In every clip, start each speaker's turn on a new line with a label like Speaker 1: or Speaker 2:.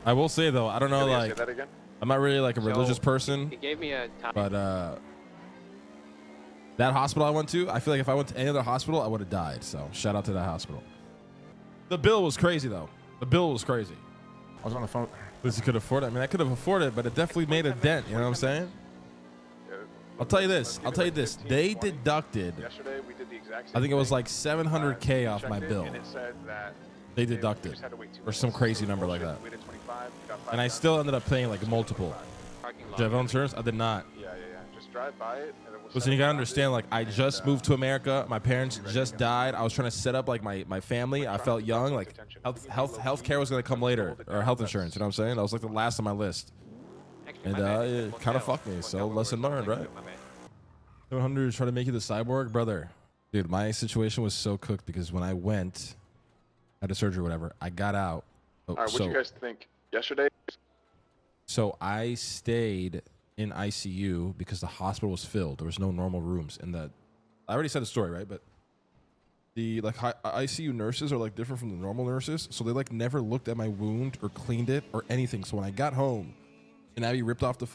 Speaker 1: I will say though, I don't know, like,
Speaker 2: say that again?
Speaker 1: I'm not really like a religious person.
Speaker 3: He gave me a time.
Speaker 1: But that hospital I went to, I feel like if I went to any other hospital, I would have died. So shout out to that hospital. The bill was crazy though. The bill was crazy.
Speaker 2: I was on the phone.
Speaker 1: At least you could afford it. I mean, I could have afforded it, but it definitely made a dent. You know what I'm saying? I'll tell you this. I'll tell you this. They deducted.
Speaker 2: Yesterday we did the exact same
Speaker 1: I think it was
Speaker 2: thing.
Speaker 1: like $700K off my bill.
Speaker 2: And it said that
Speaker 1: They deducted, or some crazy number like that.
Speaker 2: we did 25, we got
Speaker 1: And I
Speaker 2: 5,000.
Speaker 1: still ended up paying like multiple.
Speaker 3: Parking lot.
Speaker 1: Did you have insurance? I did not.
Speaker 2: Yeah. Just drive by it. And it will
Speaker 1: Listen, you gotta understand, like, I just moved to America. My parents just died. I was trying to set up like my family. I felt young. Like health care was gonna come later, or health insurance. You know what I'm saying? That was like the last on my list, and it kind of fucked me. So lesson learned, right? 700 is trying to make you the cyborg, brother. Dude, my situation was so cooked because when I went, had a surgery, or whatever, I got out.
Speaker 2: All right, what do you guys think? Yesterday?
Speaker 1: So I stayed in ICU because the hospital was filled. There was no normal rooms. And I already said the story, right? But the like ICU nurses are like different from the normal nurses. So they like never looked at my wound or cleaned it or anything. So when I got home and Abby ripped off the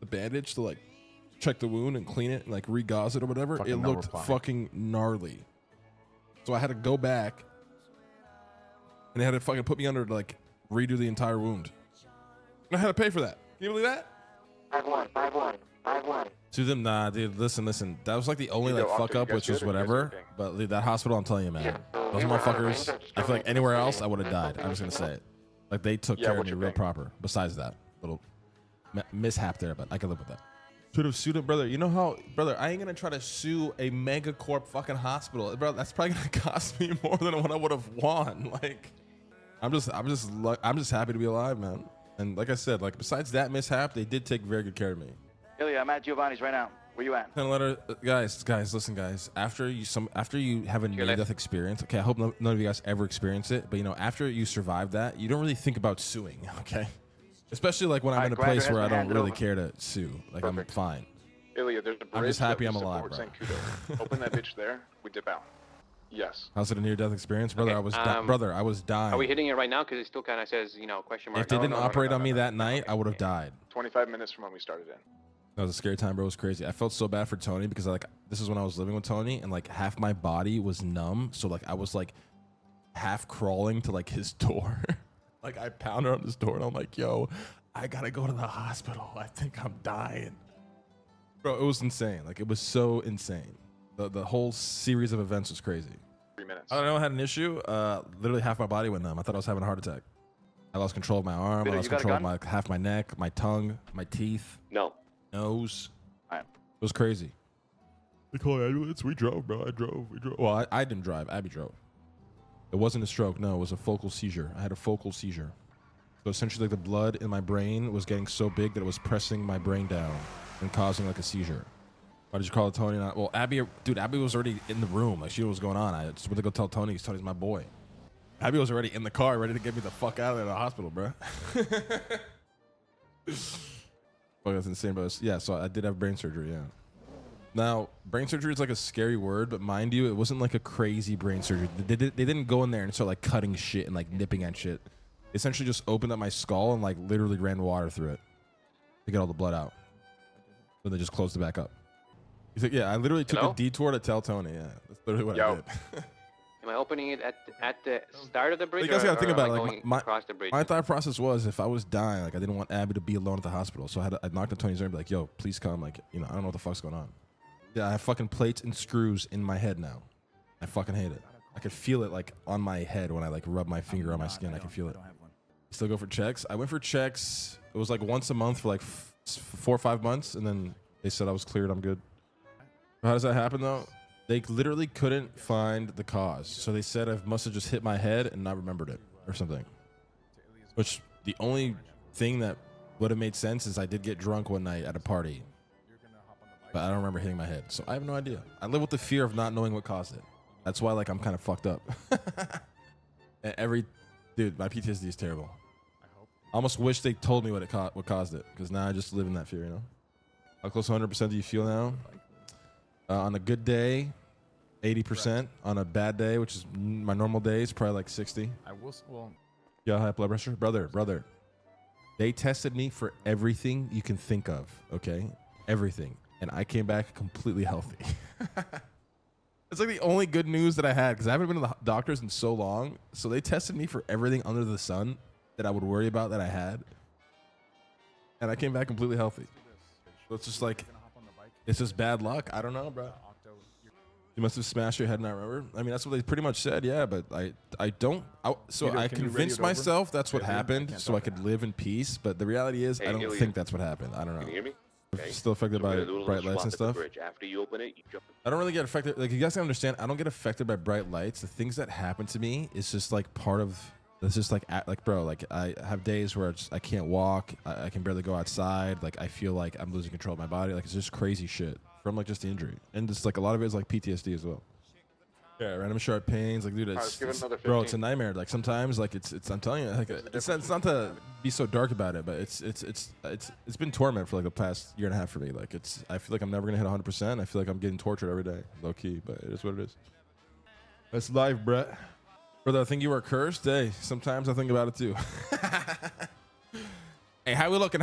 Speaker 1: bandage to like check the wound and clean it and like re-gauze it or whatever, it looked fucking gnarly. So I had to go back and they had to fucking put me under to like redo the entire wound. And I had to pay for that. Can you believe that? 5-1. To them, nah, dude. Listen. That was like the only like fuck up, which was whatever. But that hospital, I'm telling you, man, those motherfuckers. I feel like anywhere else, I would have died. I'm just gonna say it. Like they took care of me real proper. Besides that little mishap there, but I can live with that. Should have sued him, brother. You know how, brother? I ain't gonna try to sue a megacorp fucking hospital, bro. That's probably gonna cost me more than what I would have won. Like, I'm just happy to be alive, man. And like I said, like besides that mishap, they did take very good care of me.
Speaker 4: Ilya, I'm at Giovanni's right now. Where you at?
Speaker 1: Guys, listen, guys. After you have a near-death experience, okay. I hope none of you guys ever experience it, but you know, after you survive that, you don't really think about suing, okay? Especially like when I'm in a place where I don't really care to sue. Like I'm fine.
Speaker 2: Ilya, there's a bridge.
Speaker 1: I'm just happy I'm alive, bro.
Speaker 2: Open that bitch there. We dip out. Yes.
Speaker 1: How's it a near-death experience, brother?
Speaker 3: Okay,
Speaker 1: I was dying.
Speaker 3: Are we hitting it right now? Because it still kind of says, you know, question mark.
Speaker 1: If they didn't operate on me that night, I would have died.
Speaker 2: 25 minutes from when we started in.
Speaker 1: That was a scary time, bro. It was crazy. I felt so bad for Tony because like this is when I was living with Tony, and like half my body was numb, so like I was like half crawling to like his door. Like I pounded on his door, and I'm like, "Yo, I gotta go to the hospital. I think I'm dying." Bro, it was insane. Like it was so insane. The whole series of events was crazy.
Speaker 2: 3 minutes.
Speaker 1: I don't know. I had an issue. Literally half my body went numb. I thought I was having a heart attack. I lost control of my arm. I lost control of half my neck, my tongue, my teeth.
Speaker 4: No.
Speaker 1: Nose.
Speaker 4: All right.
Speaker 1: It was crazy. They called ambulance. We drove, bro. We drove. Well, I didn't drive. Abby drove. It wasn't a stroke. No, it was a focal seizure. I had a focal seizure. So essentially, like the blood in my brain was getting so big that it was pressing my brain down and causing like a seizure. Why did you call it Tony? Well, Abby was already in the room. Like she knew what was going on. I just went to go tell Tony because Tony's my boy. Abby was already in the car, ready to get me the fuck out of the hospital, bro. Fuck, that's insane, but yeah. So I did have brain surgery. Yeah. Now, brain surgery is like a scary word, but mind you, it wasn't like a crazy brain surgery. They didn't go in there and start like cutting shit and like nipping at shit. They essentially just opened up my skull and like literally ran water through it to get all the blood out. Then they just closed it back up. You think, yeah, I literally took a detour to tell Tony. Yeah, that's literally what I did.
Speaker 3: Am I opening it at the start of the bridge?
Speaker 1: You guys gotta think about it. Like
Speaker 3: across the bridge?
Speaker 1: My thought process was if I was dying, like I didn't want Abby to be alone at the hospital, so I knocked on Tony's door and be like, "Yo, please come." Like, you know, I don't know what the fuck's going on. Yeah, I have fucking plates and screws in my head now. I fucking hate it. I could feel it like on my head when I like rub my finger on my skin. I can feel it. Still go for checks. I went for checks. It was like once a month for like 4 or 5 months, and then they said I was cleared. I'm good. How does that happen though? They literally couldn't find the cause. So they said I must have just hit my head and not remembered it or something. Which the only thing that would have made sense is I did get drunk one night at a party. But I don't remember hitting my head. So I have no idea. I live with the fear of not knowing what caused it. That's why like I'm kind of fucked up. And dude, my PTSD is terrible. I almost wish they told me what caused it, because now I just live in that fear, you know? How close to 100% do you feel now? On a good day, 80%. On a bad day, which is my normal day, it's probably like 60.
Speaker 5: I will. Well,
Speaker 1: Yeah, high blood pressure, brother. They tested me for everything you can think of. Okay, everything, and I came back completely healthy. It's like the only good news that I had because I haven't been to the doctors in so long. So they tested me for everything under the sun that I would worry about that I had, and I came back completely healthy. So it's just like, it's just bad luck. I don't know, bro. You must have smashed your head, not remember. I mean, that's what they pretty much said. Yeah, but I don't. So I convinced myself that's what happened, so I could live in peace. But the reality is, I don't think that's what happened. I don't know.
Speaker 5: Can you hear me? Okay.
Speaker 1: Still affected by bright lights and stuff.
Speaker 5: After you open it, you jump.
Speaker 1: I don't really get affected. Like, you guys can understand, I don't get affected by bright lights. The things that happen to me is just like part of. It's just like bro. Like, I have days where I can't walk. I can barely go outside. Like, I feel like I'm losing control of my body. Like, it's just crazy shit from like just the injury, and just like a lot of it is like PTSD as well. Yeah, random sharp pains. Like, dude,
Speaker 2: let's give it another
Speaker 1: bro, it's a
Speaker 2: 15.
Speaker 1: nightmare. Like, sometimes, like, it's I'm telling you, like, it's not to be so dark about it, but it's been torment for like the past year and a half for me. Like, I feel like I'm never gonna hit 100%. I feel like I'm getting tortured every day, low key, but it is what it is. That's life, Brett. Brother, I think you were cursed. Hey, sometimes I think about it too. Hey, how we looking?